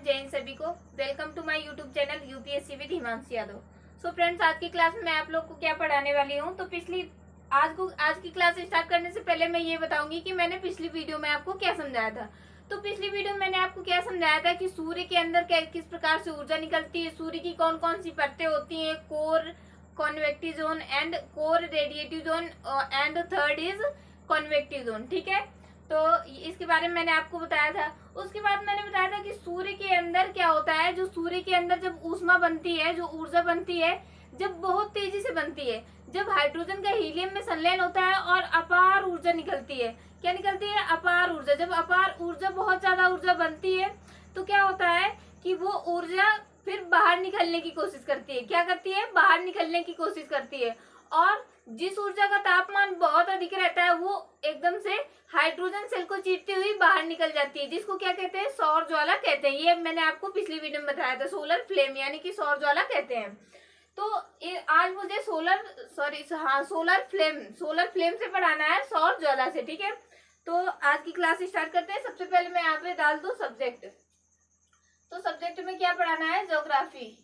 जय हिंद सभी को। Welcome to my YouTube channel UPSC with Himanshi Yadav. So friends, आज की क्लास में मैं आप लोग को क्या पढ़ाने वाली हूँ। तो आज की क्लास स्टार्ट करने से पहले मैं ये बताऊंगी कि मैंने पिछली वीडियो में आपको क्या समझाया था। तो पिछली वीडियो में मैंने आपको क्या समझाया था कि सूर्य के अंदर किस प्रकार से ऊर्जा निकलती है, सूर्य की कौन कौन सी परतें होती हैं, core, convective zone and core radiative zone and third is convective zone. ठीक है, तो इसके बारे में मैंने आपको बताया था। उसके बाद मैंने बताया था कि सूर्य के अंदर क्या होता है। जो सूर्य के अंदर जब ऊष्मा बनती है, जो ऊर्जा बनती है, जब बहुत तेजी से बनती है, जब हाइड्रोजन का हीलियम में संलयन होता है और अपार ऊर्जा निकलती है। क्या निकलती है? अपार ऊर्जा। जब अपार ऊर्जा, बहुत ज्यादा ऊर्जा बनती है तो क्या होता है कि वो ऊर्जा फिर बाहर निकलने की कोशिश करती है। क्या करती है? बाहर निकलने की कोशिश करती है। और जिस ऊर्जा का तापमान बहुत अधिक रहता है वो एकदम से हाइड्रोजन सेल को चीरती हुई बाहर निकल जाती है, जिसको क्या कहते हैं? सौर ज्वाला कहते हैं। ये मैंने आपको पिछली वीडियो में बताया था, सोलर फ्लेम यानी कि सौर ज्वाला कहते हैं। तो आज मुझे सोलर फ्लेम से पढ़ाना है, सौर ज्वाला से। ठीक है, तो आज की क्लास स्टार्ट करते हैं। सबसे पहले मैं यहाँ पे डाल दूं सब्जेक्ट। तो सब्जेक्ट में क्या पढ़ाना है? ज्योग्राफी।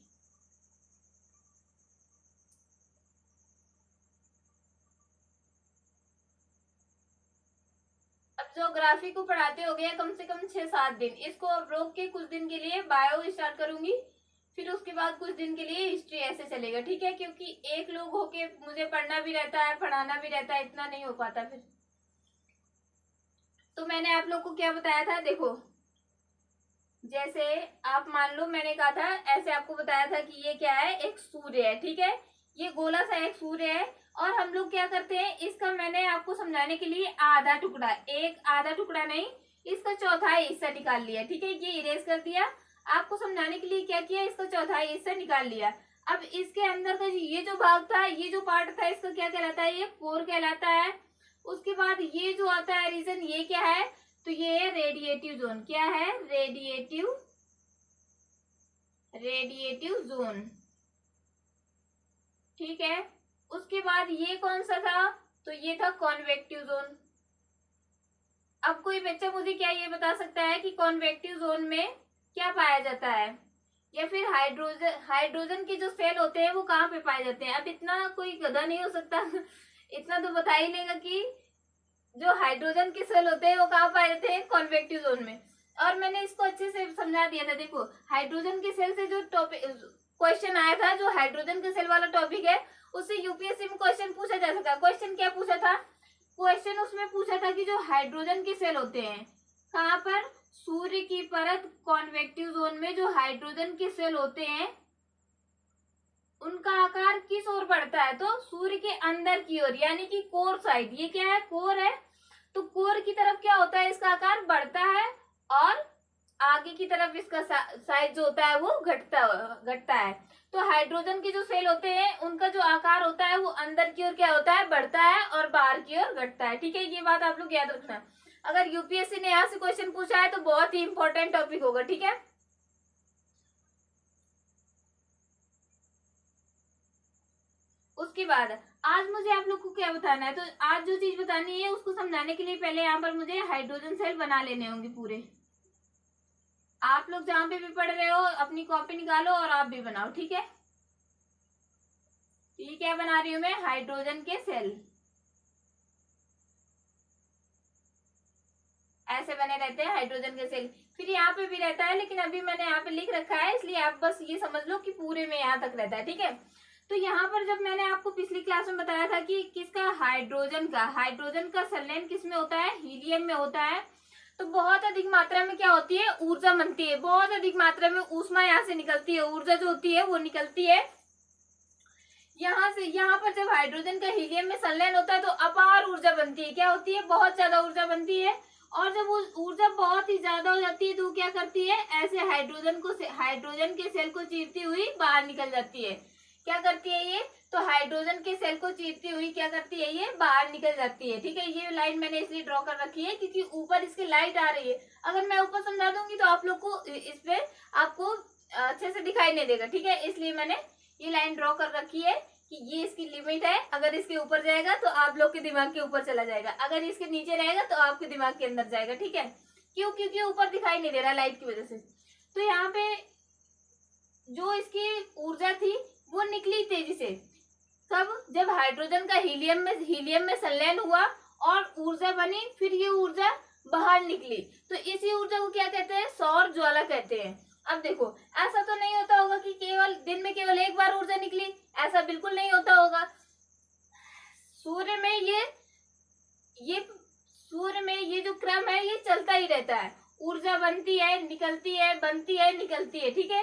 ज्योग्राफी को पढ़ाते हो गया कम से कम 6-7 दिन। इसको अब रोक के कुछ दिन के लिए बायो स्टार्ट करूंगी, फिर उसके बाद कुछ दिन के लिए हिस्ट्री। ऐसे चलेगा। ठीक है, क्योंकि एक लोग होके मुझे पढ़ना भी रहता है, पढ़ाना भी रहता है, इतना नहीं हो पाता फिर। तो मैंने आप लोग को क्या बताया था, देखो, जैसे आप मान लो मैंने कहा था, ऐसे आपको बताया था कि ये क्या है? एक सूर्य है। ठीक है, ये गोला सा एक सूर्य है और हम लोग क्या करते हैं, इसका मैंने आपको समझाने के लिए आधा टुकड़ा, एक आधा टुकड़ा नहीं, इसका चौथाई हिस्सा निकाल लिया। ठीक है, ये इरेज कर दिया। आपको समझाने के लिए क्या किया, इसका चौथाई हिस्सा निकाल लिया। अब इसके अंदर का ये जो भाग था, ये जो पार्ट था, इसका क्या कहलाता है? ये कोर कहलाता है। उसके बाद ये जो आता है रीजन, ये क्या है? तो ये है रेडिएटिव जोन। क्या है? Radiative zone. ठीक है, उसके बाद ये कौन सा था? तो ये था कॉन्वेक्टिव जोन। अब कोई बच्चा मुझे क्या ये बता सकता है कि कॉन्वेक्टिव जोन में क्या पाया जाता है, या फिर हाइड्रोजन के जो सेल होते हैं वो कहाँ पे पाए जाते हैं? अब इतना कोई गधा नहीं हो सकता इतना तो बता ही लेगा कि जो हाइड्रोजन के सेल होते हैं वो कहाँ पाए जाते हैं? कॉन्वेक्टिव जोन में। और मैंने इसको अच्छे से समझा दिया था। देखो, हाइड्रोजन के सेल से जो टॉपिक क्वेश्चन आया था, जो हाइड्रोजन के सेल वाला टॉपिक है, उससे यूपीएससी में क्वेश्चन पूछा जा सकता है। क्वेश्चन क्या पूछा था? क्वेश्चन उसमें पूछा था कि जो हाइड्रोजन के सेल होते हैं कहाँ पर? सूर्य की परत कॉन्वेक्टिव जोन में जो हाइड्रोजन के सेल होते हैं उनका आकार किस ओर बढ़ता है? तो सूर्य के अंदर की ओर, यानी कि कोर साइड। ये क्या है? कोर है। तो कोर की तरफ क्या होता है? इसका आकार बढ़ता है और आगे की तरफ इसका साइज जो होता है वो घटता है। तो हाइड्रोजन के जो सेल होते हैं उनका जो आकार होता है वो अंदर की ओर क्या होता है? बढ़ता है और बाहर की ओर घटता है। ठीक है, ये बात आप लोग याद रखना। अगर यूपीएससी ने यहाँ से क्वेश्चन पूछा है तो बहुत ही इंपॉर्टेंट टॉपिक होगा। ठीक है, उसके बाद आज मुझे आप लोग को क्या बताना है, तो आज जो चीज बतानी है उसको समझाने के लिए पहले यहाँ पर मुझे हाइड्रोजन सेल बना लेने होंगे पूरे। आप लोग जहां पे भी पढ़ रहे हो अपनी कॉपी निकालो और आप भी बनाओ। ठीक है, ये क्या बना रही हूं मैं? हाइड्रोजन के सेल। ऐसे बने रहते हैं हाइड्रोजन के सेल। फिर यहाँ पे भी रहता है, लेकिन अभी मैंने यहाँ पे लिख रखा है, इसलिए आप बस ये समझ लो कि पूरे में यहाँ तक रहता है। ठीक है, तो यहाँ पर जब मैंने आपको पिछली क्लास में बताया था कि किसका? हाइड्रोजन का संलयन किस में होता है? हीलियम में होता है। तो बहुत अधिक मात्रा में क्या होती है? ऊर्जा बनती है। बहुत अधिक मात्रा में ऊष्मा यहाँ से निकलती है, ऊर्जा जो होती है वो निकलती है यहाँ से। यहाँ पर जब हाइड्रोजन का हीलियम में संलयन होता है तो अपार ऊर्जा बनती है। क्या होती है? बहुत ज्यादा ऊर्जा बनती है। और जब वो ऊर्जा बहुत ही ज्यादा हो जाती है तो क्या करती है? ऐसे हाइड्रोजन के सेल को चीरती हुई बाहर निकल जाती है। क्या करती है ये? तो हाइड्रोजन के सेल को चीरती हुई क्या करती है? ये बाहर निकल जाती है। ठीक है, ये लाइन मैंने इसलिए ड्रॉ कर रखी है क्योंकि ऊपर इसकी लाइट आ रही है। अगर मैं ऊपर समझा दूंगी तो आप लोग को इस पे आपको अच्छे से दिखाई नहीं देगा। ठीक है, इसलिए मैंने ये लाइन ड्रॉ कर रखी है कि ये इसकी लिमिट है। अगर इसके ऊपर जाएगा तो आप लोग के दिमाग के ऊपर चला जाएगा, अगर इसके नीचे रहेगा तो आपके दिमाग के अंदर जाएगा। ठीक है, क्यों? क्योंकि ऊपर दिखाई नहीं दे रहा लाइट की वजह से। तो तो यहाँ पे जो इसकी ऊर्जा थी वो निकली तेजी से, कब? जब हाइड्रोजन का हीलियम में संलयन हुआ और ऊर्जा बनी, फिर ये ऊर्जा बाहर निकली। तो इसी ऊर्जा को क्या कहते हैं? सौर ज्वाला कहते हैं। अब देखो, ऐसा तो नहीं होता होगा कि केवल दिन में केवल एक बार ऊर्जा निकली, ऐसा बिल्कुल नहीं होता होगा। सूर्य में ये जो क्रम है ये चलता ही रहता है, ऊर्जा बनती है, निकलती है, बनती है, निकलती है, ठीक है।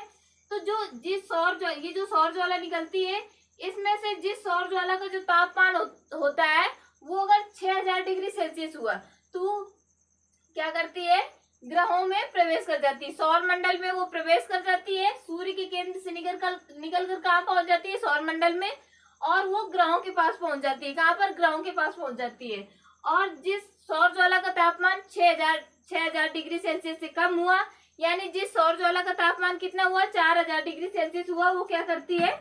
तो ये जो सौर ज्वाला निकलती है, इसमें से जिस सौर ज्वाला का जो तापमान होता है वो अगर 6000 डिग्री सेल्सियस हुआ तो क्या करती है? ग्रहों में प्रवेश कर जाती है, सौर मंडल में वो प्रवेश कर जाती है, सूर्य के केंद्र से निकल कर कहाँ पहुंच जाती है? सौर मंडल में, और वो ग्रहों के पास पहुंच जाती है। कहाँ पर? ग्रहों के पास पहुंच जाती है। और जिस सौर ज्वाला का तापमान 6000 डिग्री सेल्सियस से कम हुआ, यानी जिस सौर ज्वाला का तापमान कितना हुआ? 4000 डिग्री सेल्सियस हुआ, वो क्या करती है?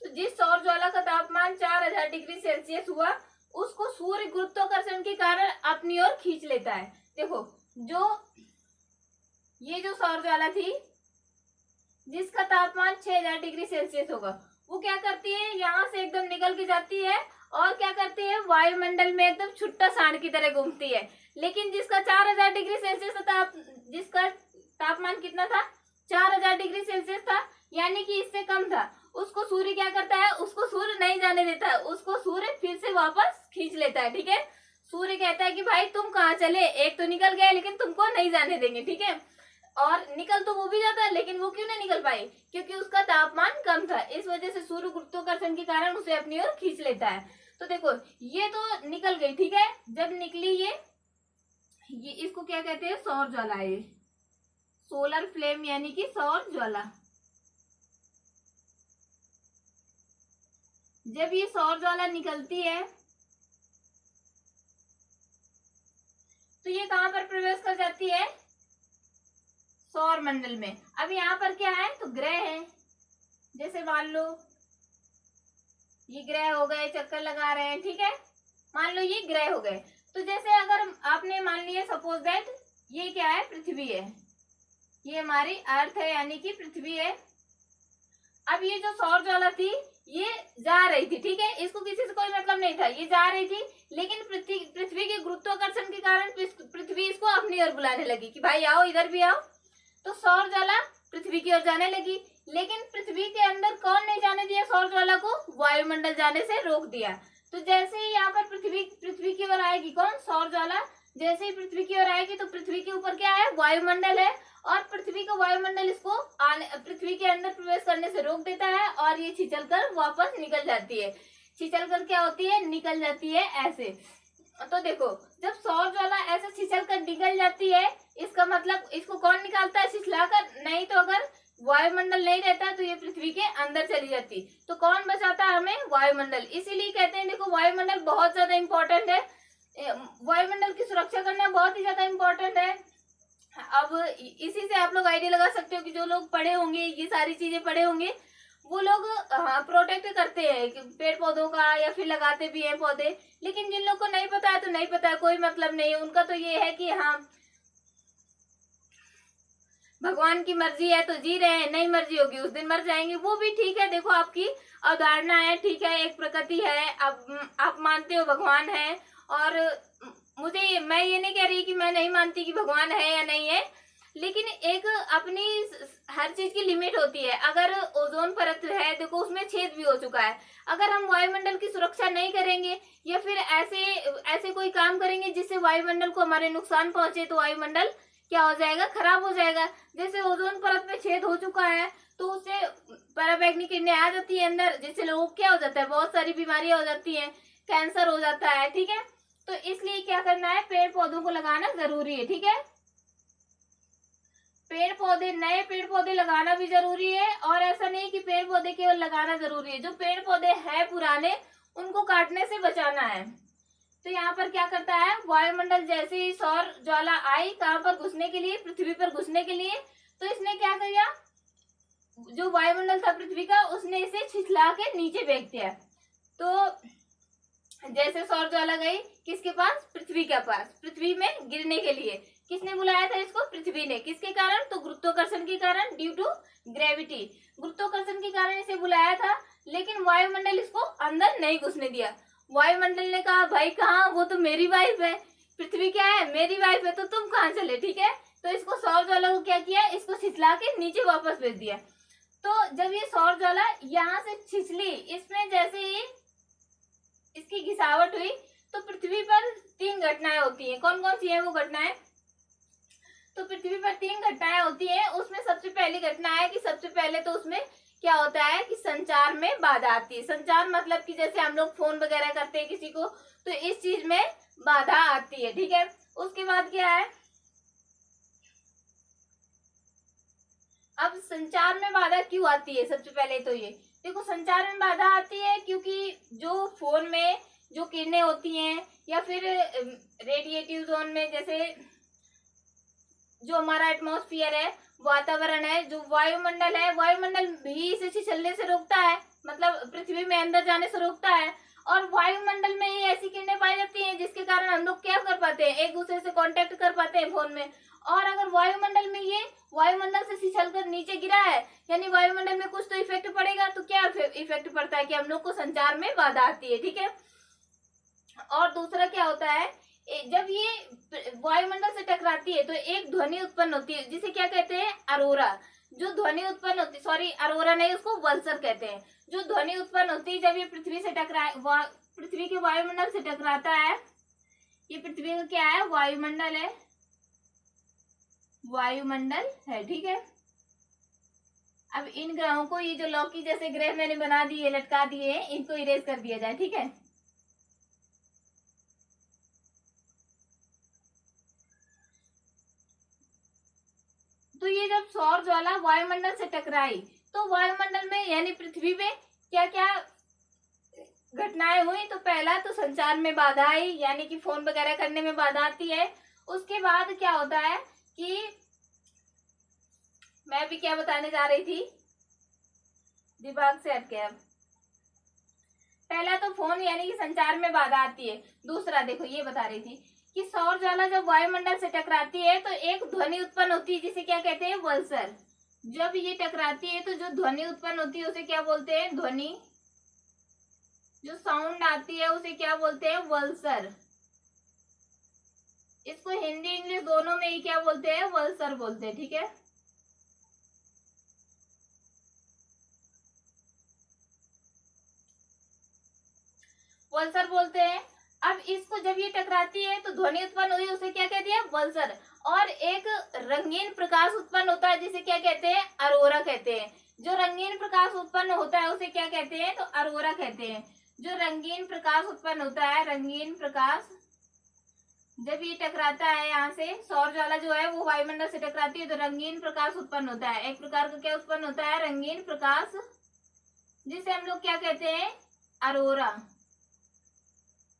तो जिस सौर ज्वाला का तापमान 4000 डिग्री सेल्सियस हुआ, उसको सूर्य गुरुत्वाकर्षण के कारण अपनी ओर खींच लेता है। देखो, ये जो सौर ज्वाला थी जिसका तापमान 6000 डिग्री सेल्सियस होगा, वो क्या करती है? यहाँ से एकदम निकल के जाती है और क्या करती है? वायुमंडल में एकदम छुट्टा सांड की तरह घूमती है। लेकिन जिसका 4000 डिग्री सेल्सियस जिसका तापमान कितना था? 4000 डिग्री सेल्सियस था, यानी कि इससे कम था, उसको सूर्य क्या करता है? उसको सूर्य नहीं जाने देता है, उसको सूर्य फिर से वापस खींच लेता है, ठीक है। सूर्य कहता है कि भाई तुम कहाँ चले, एक तो निकल गए लेकिन तुमको नहीं जाने देंगे, ठीक है। और निकल तो वो भी जाता है, लेकिन वो क्यों नहीं निकल पाई? क्योंकि उसका तापमान कम था, इस वजह से सूर्य गुरुत्वाकर्षण के कारण उसे अपनी ओर खींच लेता है। तो देखो, ये तो निकल गई, ठीक है। जब निकली ये इसको क्या कहते हैं? सौर ज्वाला है, सोलर फ्लेम, यानी कि सौर ज्वाला। जब ये सौर ज्वाला निकलती है तो ये कहां पर प्रवेश कर जाती है? सौर मंडल में। अब यहाँ पर क्या है? तो ग्रह है, जैसे मान लो ये ग्रह हो गए, चक्कर लगा रहे हैं, ठीक है। मान लो ये ग्रह हो गए, तो जैसे अगर आपने मान लिया सपोज दैट ये क्या है? पृथ्वी है, ये हमारी अर्थ है, यानी कि पृथ्वी है। अब ये जो सौर ज्वाला थी ये जा रही थी, ठीक है, इसको किसी से कोई मतलब नहीं था, ये जा रही थी, लेकिन पृथ्वी के गुरुत्वाकर्षण के कारण पृथ्वी इसको अपनी ओर बुलाने लगी कि भाई आओ, इधर भी आओ। तो सौर ज्वाला पृथ्वी की ओर जाने लगी, लेकिन पृथ्वी के अंदर कौन नहीं जाने दिया सौर ज्वाला को? वायुमंडल जाने से रोक दिया। तो जैसे ही यहाँ पर पृथ्वी की ओर आएगी कौन? सौर ज्वाला। जैसे ही पृथ्वी की ओर आएगी तो पृथ्वी के ऊपर क्या है? वायुमंडल है, और पृथ्वी का वायुमंडल इसको पृथ्वी के अंदर प्रवेश करने से रोक देता है, और ये छिचल कर वापस निकल जाती है। छिचल कर क्या होती है? निकल जाती है ऐसे। तो देखो, जब सौर ज्वाला ऐसे छिचल कर निकल जाती है, इसका मतलब इसको कौन निकालता है? छिछलाकर। नहीं तो अगर वायुमंडल नहीं रहता तो ये पृथ्वी के अंदर चली जाती, तो कौन बचाता है हमें? वायुमंडल। इसीलिए कहते हैं देखो, वायुमंडल बहुत ज्यादा इंपॉर्टेंट है, वायुमंडल की सुरक्षा करना बहुत ही ज्यादा इंपॉर्टेंट है। अब इसी से आप लोग आइडिया लगा सकते हो कि जो लोग पढ़े होंगे, ये सारी चीजें पढ़े होंगे, वो लोग प्रोटेक्ट करते हैं पेड़ पौधों का, या फिर लगाते भी हैं पौधे। लेकिन जिन लोग को नहीं पता है तो नहीं पता है, कोई मतलब नहीं है उनका। तो ये है कि हाँ, भगवान की मर्जी है तो जी रहे हैं, नहीं मर्जी होगी उस दिन मर जाएंगे, वो भी ठीक है। देखो, आपकी अवधारणा है, ठीक है, एक प्रकृति है, आप मानते हो भगवान है, और मैं ये नहीं कह रही कि मैं नहीं मानती कि भगवान है या नहीं है, लेकिन एक अपनी हर चीज की लिमिट होती है। अगर ओजोन परत है, देखो उसमें छेद भी हो चुका है, अगर हम वायुमंडल की सुरक्षा नहीं करेंगे या फिर ऐसे कोई काम करेंगे जिससे वायुमंडल को हमारे नुकसान पहुंचे, तो वायुमंडल क्या हो जाएगा? खराब हो जाएगा। जैसे ओजोन परत में छेद हो चुका है तो उससे पराबैंगनी किरणें आ जाती है अंदर, जिससे लोगों को क्या हो जाता है? बहुत सारी बीमारियां हो जाती हैं, कैंसर हो जाता है, ठीक है। तो इसलिए क्या करना है? पेड़ पौधों को लगाना जरूरी है, ठीक है। नए पेड़ पौधे लगाना भी जरूरी है, और ऐसा नहीं कि पेड़ पौधे केवल लगाना जरूरी है, जो पेड़ पौधे हैं पुराने उनको काटने से बचाना है। तो यहाँ पर क्या करता है? वायुमंडल जैसे ही सौर ज्वाला आई, कहाँ पर घुसने के लिए? पृथ्वी पर घुसने के लिए, तो इसने क्या किया? जो वायुमंडल था पृथ्वी का, उसने इसे छिछला के नीचे फेंक दिया। तो जैसे सौर ज्वाला गई किसके पास? पृथ्वी के पास, पृथ्वी में गिरने के लिए, किसने बुलाया था इसको? पृथ्वी ने। किसके कारण? तो गुरुत्वाकर्षण के कारण, ड्यू टू ग्रेविटी। गुरुत्वाकर्षण के कारण इसे बुलाया था, लेकिन वायुमंडल इसको अंदर नहीं घुसने दिया। वायुमंडल ने कहा भाई कहाँ, वो तो मेरी वाइफ है, पृथ्वी क्या है, मेरी वाइफ है, तो तुम कहाँ चले, ठीक है। तो इसको सौर ज्वाला को क्या किया, इसको छिछला के नीचे वापस भेज दिया। तो जब ये सौर ज्वाला यहाँ से छिछली, इसमें जैसे ही इसकी घिसावट हुई, तो पृथ्वी पर 3 घटनाएं होती हैं। कौन कौन सी है वो घटनाएं? तो पृथ्वी पर 3 घटनाएं होती हैं। उसमें सबसे पहली घटना है कि सबसे पहले तो उसमें क्या होता है कि संचार में बाधा आती है। संचार मतलब कि जैसे हम लोग फोन वगैरह करते हैं किसी को, तो इस चीज में बाधा आती है, ठीक है। उसके बाद क्या है, अब संचार में बाधा क्यों आती है? सबसे पहले तो ये देखो, संचार में बाधा आती है क्योंकि जो फोन में जो किरणें होती हैं, या फिर रेडिएटिव जोन में, जैसे जो हमारा एटमॉस्फेयर है, वातावरण है, जो वायुमंडल है, वायुमंडल भी इसे छिछलने से रोकता है, मतलब पृथ्वी में अंदर जाने से रोकता है। और वायुमंडल में ये ऐसी किरणें पाई जाती हैं जिसके कारण हम लोग क्या कर पाते हैं, एक दूसरे से कांटेक्ट कर पाते हैं फोन में। और अगर वायुमंडल में ये वायुमंडल से छिछल कर नीचे गिरा है, यानी वायुमंडल में कुछ तो इफेक्ट पड़ेगा, तो क्या इफेक्ट पड़ता है कि हम लोग को संचार में बाधा आती है, ठीक है। और दूसरा क्या होता है, जब ये वायुमंडल से टकराती है तो एक ध्वनि उत्पन्न होती है, जिसे क्या कहते हैं, अरोरा। जो ध्वनि उत्पन्न होती, सॉरी अरोरा नहीं, उसको वल्सर कहते हैं। जो ध्वनि उत्पन्न होती है जब ये पृथ्वी से पृथ्वी के वायुमंडल से टकराता है, ये पृथ्वी का क्या है, वायुमंडल है, वायुमंडल है, ठीक है। अब इन ग्रहों को, ये जो लौकी जैसे ग्रह मैंने बना दिए, लटका दिए, इनको इरेज कर दिया जाए, ठीक है। तो ये जब सौर ज्वाला वायुमंडल से टकराई, तो वायुमंडल में यानी पृथ्वी पे क्या क्या घटनाएं हुई? तो पहला तो संचार में बाधा आई, यानी कि फोन वगैरह करने में बाधा आती है। उसके बाद क्या होता है कि मैं भी क्या बताने जा रही थी, दिमाग से हट गया। पहला तो फोन यानी कि संचार में बाधा आती है। दूसरा देखो, ये बता रही थी कि सौर ज्वाला जब वायुमंडल से टकराती है तो एक ध्वनि उत्पन्न होती है, जिसे क्या कहते हैं, वल्सर। जब ये टकराती है तो जो ध्वनि उत्पन्न होती है उसे क्या बोलते हैं, ध्वनि। जो साउंड आती है उसे क्या बोलते हैं, वल्सर। इसको हिंदी इंग्लिश दोनों में ही क्या बोलते हैं, वल्सर बोलते हैं, ठीक है। वल्सर बोलते हैं। अब इसको जब ये टकराती है तो ध्वनि उत्पन्न हुई, उसे क्या कहते हैं, वल्सर। और एक रंगीन प्रकाश उत्पन्न होता है, जिसे क्या कहते हैं, अरोरा कहते हैं। जो रंगीन प्रकाश उत्पन्न होता है उसे क्या कहते हैं, तो अरोरा कहते हैं। जो रंगीन प्रकाश उत्पन्न होता है, रंगीन प्रकाश, जब ये टकराता है यहाँ से, सौर ज्वाला जो है वो वायुमंडल से टकराती है तो रंगीन प्रकाश उत्पन्न होता है। एक प्रकार का क्या उत्पन्न होता है, रंगीन प्रकाश, जिसे हम लोग क्या कहते हैं, अरोरा।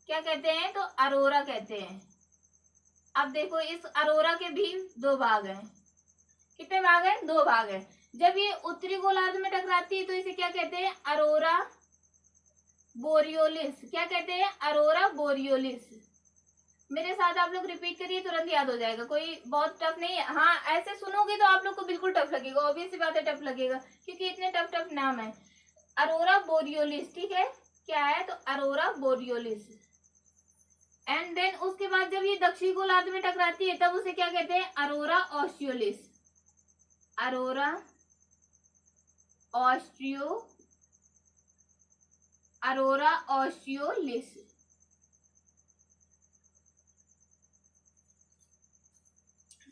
क्या कहते हैं, तो अरोरा कहते हैं। अब देखो, इस अरोरा के भी 2 भाग हैं। कितने भाग हैं, 2 भाग हैं। जब ये उत्तरी गोलार्ध में टकराती है तो इसे क्या कहते हैं, अरोरा बोरियोलिस। क्या कहते हैं, अरोरा बोरियोलिस। मेरे साथ आप लोग रिपीट करिए, तुरंत याद हो जाएगा, कोई बहुत टफ नहीं है। हाँ, ऐसे सुनोगे तो आप लोग को बिल्कुल टफ लगेगा, ऑब्वियस सी बात है टफ लगेगा, क्योंकि इतने टफ टफ नाम है। अरोरा बोरियोलिस, ठीक है। क्या है, तो अरोरा बोरियोलिस। एंड देन उसके बाद जब ये दक्षिणी गोलार्ध में टकराती है तब उसे क्या कहते हैं, अरोरा ऑस्ट्रियोलिस। अरोरा ऑस्ट्रियोलिस।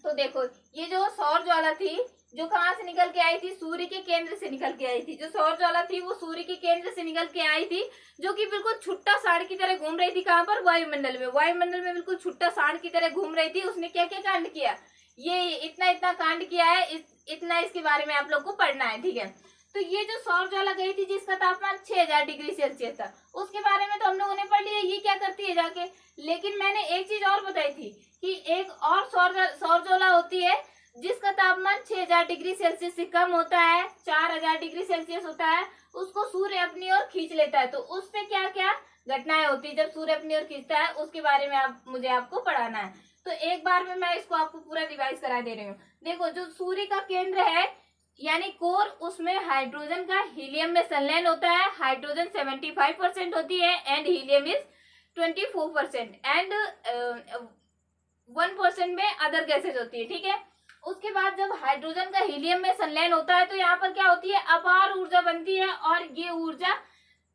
तो देखो, ये जो सौर ज्वाला थी, जो कहाँ से निकल के आई थी, सूर्य के केंद्र से निकल के आई थी। जो सौर ज्वाला थी वो सूर्य के केंद्र से निकल के आई थी, जो कि बिल्कुल छुट्टा सांड की तरह घूम रही थी। कहाँ पर, वायुमंडल में। वायुमंडल में बिल्कुल छुट्टा सांड की तरह घूम रही थी। उसने क्या क्या कांड किया, ये इतना इतना कांड किया है, इतना इसके बारे में आप लोग को पढ़ना है, ठीक है। तो ये जो सौर ज्वाला गई थी जिसका तापमान 6000 डिग्री सेल्सियस था, उसके बारे में तो हम लोगों ने पढ़ लिया, ये क्या करती है जाके। लेकिन मैंने एक चीज और बताई थी कि एक और सौर ज्वाला होती है जिसका तापमान 6000 डिग्री सेल्सियस से कम होता है, 4000 डिग्री सेल्सियस होता है। उसको सूर्य अपनी ओर खींच लेता है। तो उससे क्या क्या घटनाएं होती है जब सूर्य अपनी ओर खींचता है, उसके बारे में मुझे आपको पढ़ाना है। तो एक बार में मैं इसको आपको पूरा रिवाइज करा दे रही हूँ। देखो, जो सूर्य का केंद्र है यानी कोर, उसमें हाइड्रोजन का हीलियम में संलयन होता है। हाइड्रोजन 75% होती है एंड हीलियम इज 24% एंड 1% में अदर गैसेज होती है। ठीक है, उसके बाद जब हाइड्रोजन का हीलियम में संलयन होता है तो यहाँ पर क्या होती है, अपार ऊर्जा बनती है और ये ऊर्जा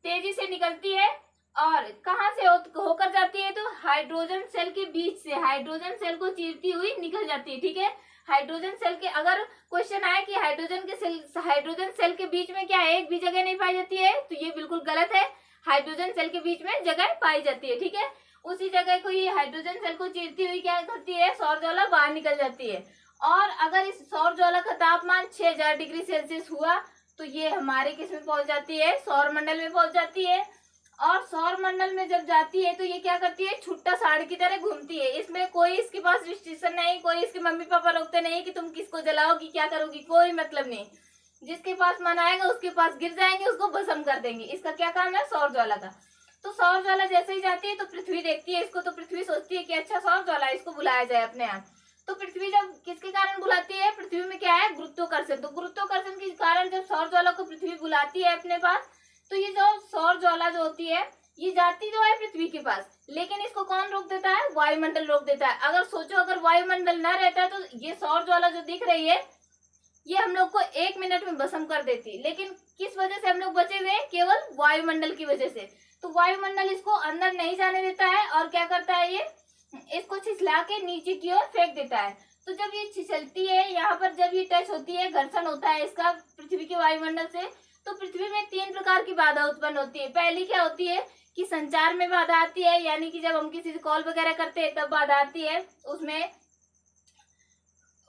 तेजी से निकलती है और कहाँ से होकर जाती है, तो हाइड्रोजन सेल के बीच से, हाइड्रोजन सेल को चीरती हुई निकल जाती है। ठीक है, हाइड्रोजन सेल के, अगर क्वेश्चन आए कि हाइड्रोजन सेल के बीच में क्या एक भी जगह नहीं पाई जाती है, तो ये बिल्कुल गलत है। हाइड्रोजन सेल के बीच में जगह पाई जाती है। ठीक है, उसी जगह को ये हाइड्रोजन सेल को चीरती हुई क्या करती है, सौर ज्वाला बाहर निकल जाती है। और अगर इस सौर ज्वाला का तापमान 6000 डिग्री सेल्सियस हुआ तो ये हमारे किस में पहुंच जाती है, सौर मंडल में पहुंच जाती है। और सौर मंडल में जब जाती है तो ये क्या करती है, छुट्टा साड़ की तरह घूमती है। इसमें कोई इसके पास रिस्ट्रिक्शन नहीं, कोई इसके मम्मी पापा रोकते नहीं कि तुम किसको जलाओगी, क्या करोगी, कोई मतलब नहीं। जिसके पास मन आएगा उसके पास गिर जाएंगे, उसको भस्म कर देंगे। इसका क्या काम है, सौर ज्वाला का। तो सौर ज्वाला जैसे ही जाती है तो पृथ्वी देखती है इसको, तो पृथ्वी सोचती है कि अच्छा सौर ज्वाला, इसको बुलाया जाए अपने यहाँ। तो पृथ्वी जब किसके कारण बुलाती है, पृथ्वी में क्या है, गुरुत्वाकर्षण। तो गुरुत्वाकर्षण के कारण जब सौर ज्वाला को पृथ्वी बुलाती है अपने पास, तो ये जो सौर ज्वाला जो होती है ये जाती तो है पृथ्वी के पास, लेकिन इसको कौन रोक देता है, वायुमंडल रोक देता है। अगर सोचो अगर वायुमंडल न रहता तो ये सौर ज्वाला जो दिख रही है ये हम लोग को 1 मिनट में भस्म कर देती। लेकिन किस वजह से हम लोग बचे हुए हैं, केवल वायुमंडल की वजह से। तो वायुमंडल इसको अंदर नहीं जाने देता है और क्या करता है, ये इसको छिछला के नीचे की ओर फेंक देता है। तो जब ये छिछलती है, यहाँ पर जब ये टच होती है, घर्षण होता है इसका पृथ्वी के वायुमंडल से, तो पृथ्वी में 3 प्रकार की बाधा उत्पन्न होती है। पहली क्या होती है कि संचार में बाधा आती है, यानी कि जब हम किसी से कॉल वगैरह करते हैं तब बाधा आती है उसमें।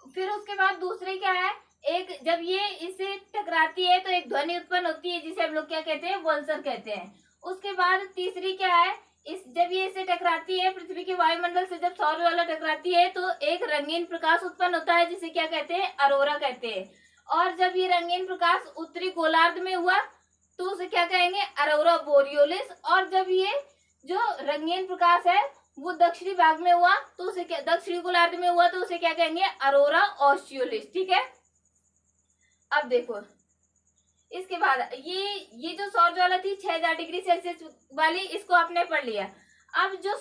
फिर उसके बाद दूसरी क्या है, एक जब ये इससे टकराती है तो एक ध्वनि उत्पन्न होती है जिसे हम लोग क्या कहते हैं, वल्सर कहते हैं। उसके बाद तीसरी क्या है, जब ये इससे टकराती है पृथ्वी के वायुमंडल से, जब सौर ज्वाला टकराती है तो एक रंगीन प्रकाश उत्पन्न होता है जिसे क्या कहते हैं, अरोरा कहते हैं। और जब ये रंगीन प्रकाश उत्तरी गोलार्ध में हुआ तो उसे क्या कहेंगे, अरोरा बोरियोलिस। और जब ये जो रंगीन प्रकाश है वो दक्षिणी भाग में हुआ तो उसे क्या, दक्षिणी गोलार्ध में हुआ तो उसे क्या कहेंगे, अरोरा ऑस्ट्रियोलिस। ठीक है, अब देखो इसके बाद ये जो सौर ज्वाला थी 6000 डिग्री सेल्सियस वाली, इसको आपने पढ़ लिया। अब जो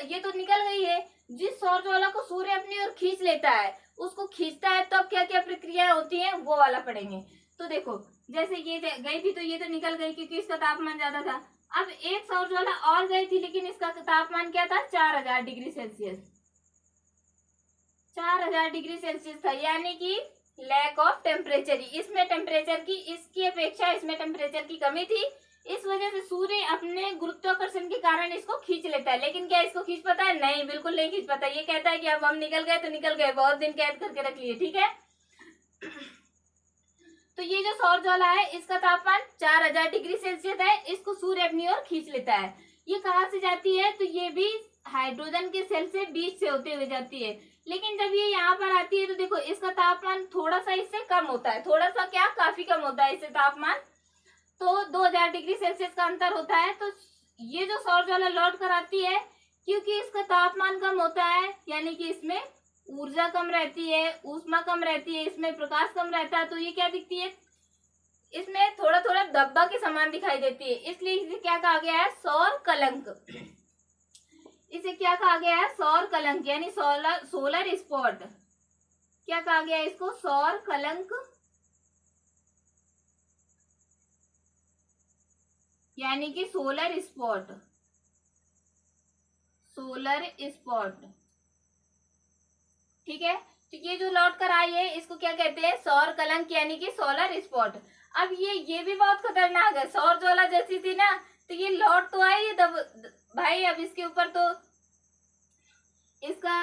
ये तो निकल गई है, जिस सौर ज्वाला को सूर्य अपनी ओर खींच लेता है, उसको खींचता है तब क्या क्या प्रक्रिया होती है वो वाला पढ़ेंगे। तो देखो जैसे ये गई थी तो ये तो निकल गई क्योंकि इसका तापमान ज्यादा था। अब एक सौर ज्वाला और गई थी लेकिन इसका तापमान क्या था, 4000 डिग्री सेल्सियस, 4000 डिग्री सेल्सियस था, यानी कि लैक ऑफ टेम्परेचर। इसमें टेम्परेचर की, इसकी अपेक्षा इसमें टेम्परेचर की कमी थी। इस वजह से सूर्य अपने गुरुत्वाकर्षण के कारण इसको खींच लेता है। लेकिन क्या इसको खींच पाता है, नहीं, बिल्कुल नहीं खींच पाता। ये कहता है कि अब हम निकल गए तो निकल गए, बहुत दिन कैद करके रख लिए। ठीक है, तो ये जो सौर ज्वाला है इसका तापमान 4000 डिग्री सेल्सियस है, इसको सूर्य अपनी ओर खींच लेता है। ये कहाँ से जाती है, तो ये भी हाइड्रोजन के सेल से बीच से होते हुए जाती है। लेकिन जब ये यहाँ पर आती है तो देखो इसका तापमान थोड़ा सा इससे कम होता है, थोड़ा सा क्या, काफी कम होता है इससे तापमान, तो 2000 डिग्री सेल्सियस का अंतर होता है। तो ये जो सौर ज्वाला लौट कर आती है, क्योंकि इसका तापमान कम होता है यानी कि इसमें ऊर्जा कम रहती है, ऊष्मा कम रहती है, इसमें प्रकाश कम रहता है, तो ये क्या दिखती है, इसमें थोड़ा थोड़ा धब्बा के समान दिखाई देती है। इसलिए इसे क्या कहा गया है, सौर कलंक। इसे क्या कहा गया है, सौर कलंक, यानी सोलर स्पॉट। क्या कहा गया है इसको, सौर कलंक, यानी कि सोलर स्पॉट, सोलर स्पॉट। ठीक है, तो ये जो लौट कर आई है इसको क्या कहते हैं, सौर कलंक, यानी कि सोलर स्पॉट। अब ये भी बहुत खतरनाक है, सौर ज्वाला जैसी थी ना, तो ये लौट तो आई है तब भाई, अब इसके ऊपर तो इसका,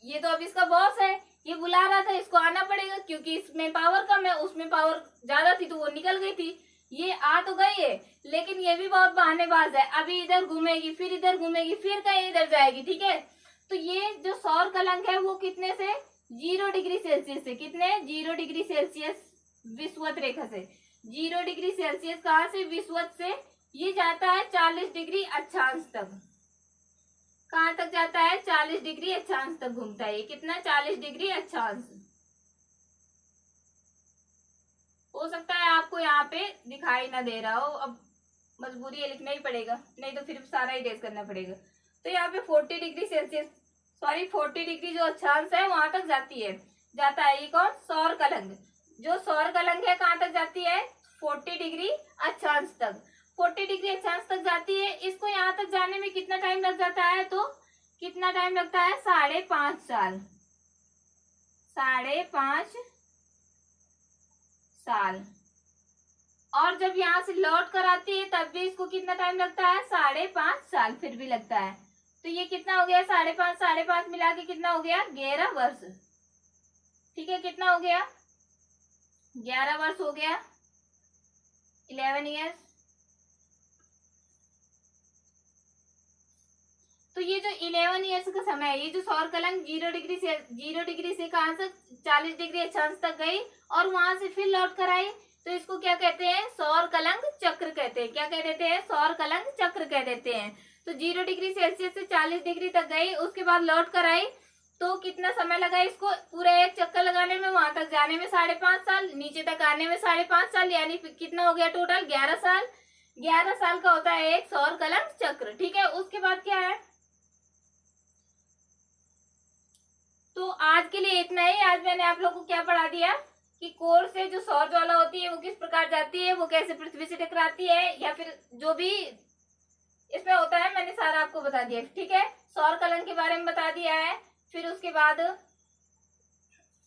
ये तो अब इसका बॉस है, ये बुला रहा था, इसको आना पड़ेगा क्योंकि इसमें पावर कम है, उसमें पावर ज्यादा थी तो वो निकल गई थी। ये आ तो गई है लेकिन ये भी बहुत बहानेबाज है, अभी इधर घूमेगी, फिर इधर घूमेगी, फिर कहीं इधर जाएगी। ठीक है, तो ये जो सौर कलंक है वो कितने से, 0 डिग्री सेल्सियस से, कितने, 0 डिग्री सेल्सियस विषुवत रेखा से, 0 डिग्री सेल्सियस कहाँ से, विषुवत से, ये जाता है 40 डिग्री अक्षांश तक। कहाँ तक जाता है? 40 डिग्री अक्षांश तक घूमता है। ये कितना? 40 डिग्री अक्षांश। हो सकता है आपको यहाँ पे दिखाई ना दे रहा हो, अब मजबूरी है, लिखना ही पड़ेगा, नहीं तो फिर सारा ही रेस करना पड़ेगा। तो यहाँ पे 40 डिग्री सेल्सियस, सॉरी 40 डिग्री जो अक्षांश है वहां तक जाता है। ये कौन? सौर कलंग। जो सौर कलंग है कहाँ तक जाती है? 40 डिग्री अक्षांश तक। 40 डिग्री अक्षांश तक जाती है। इसको यहाँ तक जाने में कितना टाइम लग जाता है? तो कितना टाइम लगता है? 5.5 साल। 5.5 साल। और जब यहाँ से लौट कर आती है तब भी इसको कितना टाइम लगता है? 5.5 साल फिर भी लगता है। तो ये कितना हो गया? 5.5 मिला के कितना हो गया? 11 वर्ष। ठीक है, कितना हो गया? 11 वर्ष हो गया, 11 ईयर्स। तो ये जो 11 ईयर्स का समय है, ये जो सौर कलंक 0 डिग्री से कहां से 40 डिग्री अक्षांश तक गई और वहां से फिर लौट कर आई, तो इसको क्या कहते हैं? सौर कलंक चक्र कहते हैं। क्या कह देते हैं? सौर कलंक चक्र कह देते हैं। तो 0 डिग्री सेल्सियस से 40 डिग्री तक गई, उसके बाद लौट कर आई, तो कितना समय लगा इसको? पूरा एक चक्कर लगाने में, वहां तक जाने में 5.5 साल, नीचे तक आने में 5.5 साल, यानी कितना हो गया टोटल? 11 साल। 11 साल का होता है एक सौर कलंक चक्र। ठीक है, उसके बाद क्या है? तो आज के लिए इतना ही। आज मैंने आप लोगों को क्या पढ़ा दिया कि कोर से जो सौर ज्वाला होती है वो किस प्रकार जाती है, वो कैसे पृथ्वी से टकराती है, या फिर जो भी इसमें होता है, मैंने सारा आपको बता दिया। ठीक है, सौर कलंक के बारे में बता दिया है। फिर उसके बाद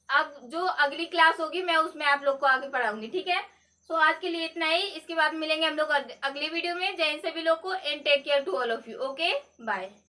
अब जो अगली क्लास होगी मैं उसमें आप लोग को आगे पढ़ाऊंगी। ठीक है, सो आज के लिए इतना ही। इसके बाद मिलेंगे हम लोग अगली वीडियो में। जय हिंद सभी लोग को, and take care to all of you. Okay, bye.